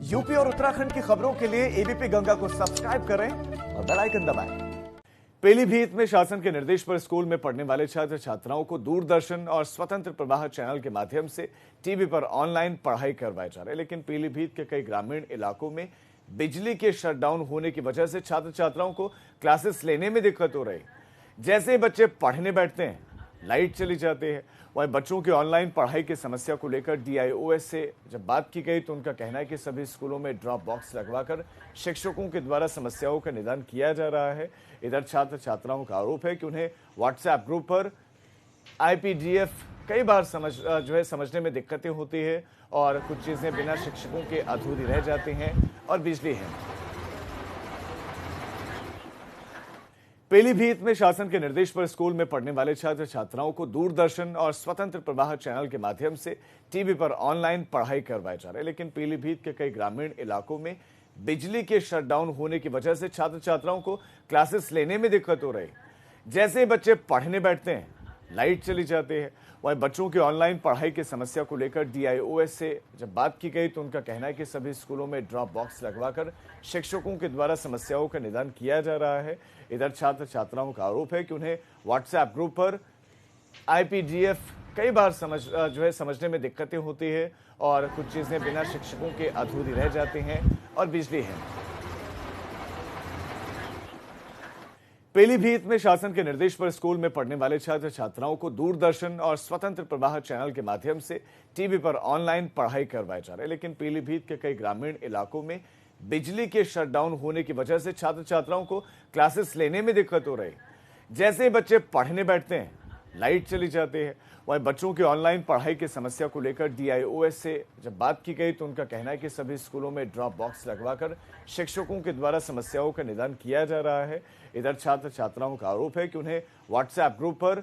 UP और उत्तराखंड की खबरों के लिए एबीपी गंगा को सब्सक्राइब करें और बेल आइकन दबाएं। पीलीभीत में शासन के निर्देश पर स्कूल में पढ़ने वाले छात्र छात्राओं को दूरदर्शन और स्वतंत्र प्रवाह चैनल के माध्यम से टीवी पर ऑनलाइन पढ़ाई करवाए जा रहे हैं, लेकिन पीलीभीत के कई ग्रामीण इलाकों में बिजली के शटडाउन होने की वजह से छात्र छात्राओं को क्लासेस लेने में दिक्कत हो रही। जैसे ही बच्चे पढ़ने बैठते हैं, लाइट चली जाती है। वहीं बच्चों की ऑनलाइन पढ़ाई की समस्या को लेकर डीआईओएस से जब बात की गई तो उनका कहना है कि सभी स्कूलों में ड्रॉप बॉक्स लगवाकर शिक्षकों के द्वारा समस्याओं का निदान किया जा रहा है। इधर छात्र छात्राओं का आरोप है कि उन्हें व्हाट्सएप ग्रुप पर आईपीडीएफ कई बार समझने में दिक्कतें होती है और कुछ चीजें बिना शिक्षकों के अधूरी रह जाती हैं और बिजली है। पीलीभीत में शासन के निर्देश पर स्कूल में पढ़ने वाले छात्र छात्राओं को दूरदर्शन और स्वतंत्र प्रवाह चैनल के माध्यम से टीवी पर ऑनलाइन पढ़ाई करवाए जा रहे हैं, लेकिन पीलीभीत के कई ग्रामीण इलाकों में बिजली के शटडाउन होने की वजह से छात्र छात्राओं को क्लासेस लेने में दिक्कत हो रही। जैसे ही बच्चे पढ़ने बैठते हैं, लाइट चली जाती है। वहीं बच्चों की ऑनलाइन पढ़ाई की समस्या को लेकर डीआईओएस से जब बात की गई तो उनका कहना है कि सभी स्कूलों में ड्रॉप बॉक्स लगवाकर शिक्षकों के द्वारा समस्याओं का निदान किया जा रहा है। इधर छात्र छात्राओं का आरोप है कि उन्हें व्हाट्सएप ग्रुप पर आईपीडीएफ कई बार समझने में दिक्कतें होती है और कुछ चीजें बिना शिक्षकों के अधूरी रह जाती हैं और बिजली है। पीलीभीत में शासन के निर्देश पर स्कूल में पढ़ने वाले छात्र छात्राओं को दूरदर्शन और स्वतंत्र प्रवाह चैनल के माध्यम से टीवी पर ऑनलाइन पढ़ाई करवाए जा रहे हैं, लेकिन पीलीभीत के कई ग्रामीण इलाकों में बिजली के शटडाउन होने की वजह से छात्र छात्राओं को क्लासेस लेने में दिक्कत हो रही। जैसे ही बच्चे पढ़ने बैठते हैं, लाइट चली जाती है। वहीं बच्चों की ऑनलाइन पढ़ाई की समस्या को लेकर डीआईओएस से जब बात की गई तो उनका कहना है कि सभी स्कूलों में ड्रॉप बॉक्स लगवाकर शिक्षकों के द्वारा समस्याओं का निदान किया जा रहा है। इधर छात्र छात्राओं का आरोप है कि उन्हें व्हाट्सएप ग्रुप पर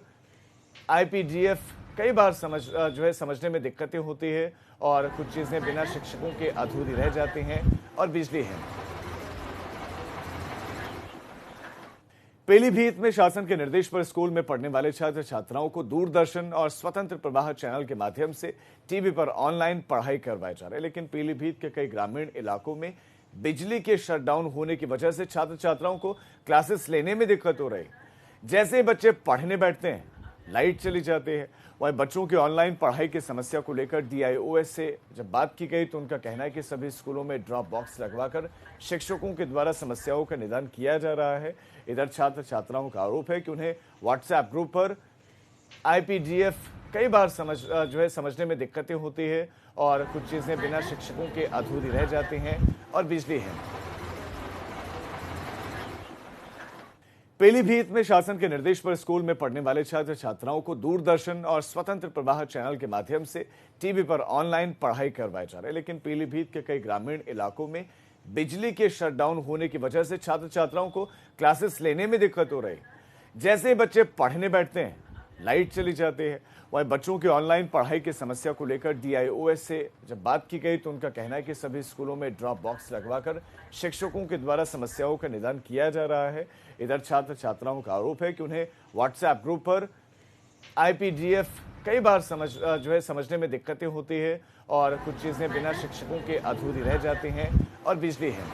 आईपीडीएफ कई बार समझने में दिक्कतें होती है और कुछ चीजें बिना शिक्षकों के अधूरी रह जाती हैं और बिजली है। पीलीभीत में शासन के निर्देश पर स्कूल में पढ़ने वाले छात्र छात्राओं को दूरदर्शन और स्वतंत्र प्रवाह चैनल के माध्यम से टीवी पर ऑनलाइन पढ़ाई करवाए जा रहे हैं, लेकिन पीलीभीत के कई ग्रामीण इलाकों में बिजली के शटडाउन होने की वजह से छात्र छात्राओं को क्लासेस लेने में दिक्कत हो रही। जैसे ही बच्चे पढ़ने बैठते हैं, लाइट चली जाती है। वहीं बच्चों की ऑनलाइन पढ़ाई की समस्या को लेकर डीआईओएस से जब बात की गई तो उनका कहना है कि सभी स्कूलों में ड्रॉप बॉक्स लगवाकर शिक्षकों के द्वारा समस्याओं का निदान किया जा रहा है। इधर छात्र छात्राओं का आरोप है कि उन्हें व्हाट्सएप ग्रुप पर आईपीडीएफ कई बार समझने में दिक्कतें होती है और कुछ चीजें बिना शिक्षकों के अधूरी रह जाती हैं और बिजली है। पीलीभीत में शासन के निर्देश पर स्कूल में पढ़ने वाले छात्र छात्राओं को दूरदर्शन और स्वतंत्र प्रवाह चैनल के माध्यम से टीवी पर ऑनलाइन पढ़ाई करवाए जा रहे हैं, लेकिन पीलीभीत के कई ग्रामीण इलाकों में बिजली के शटडाउन होने की वजह से छात्र छात्राओं को क्लासेस लेने में दिक्कत हो रही। जैसे ही बच्चे पढ़ने बैठते हैं, लाइट चली जाती है। वहीं बच्चों की ऑनलाइन पढ़ाई की समस्या को लेकर डीआईओएस से जब बात की गई तो उनका कहना है कि सभी स्कूलों में ड्रॉप बॉक्स लगवाकर शिक्षकों के द्वारा समस्याओं का निदान किया जा रहा है। इधर छात्र छात्राओं का आरोप है कि उन्हें व्हाट्सएप ग्रुप पर आईपीडीएफ कई बार समझने में दिक्कतें होती है और कुछ चीजें बिना शिक्षकों के अधूरी रह जाती हैं और बिजली है।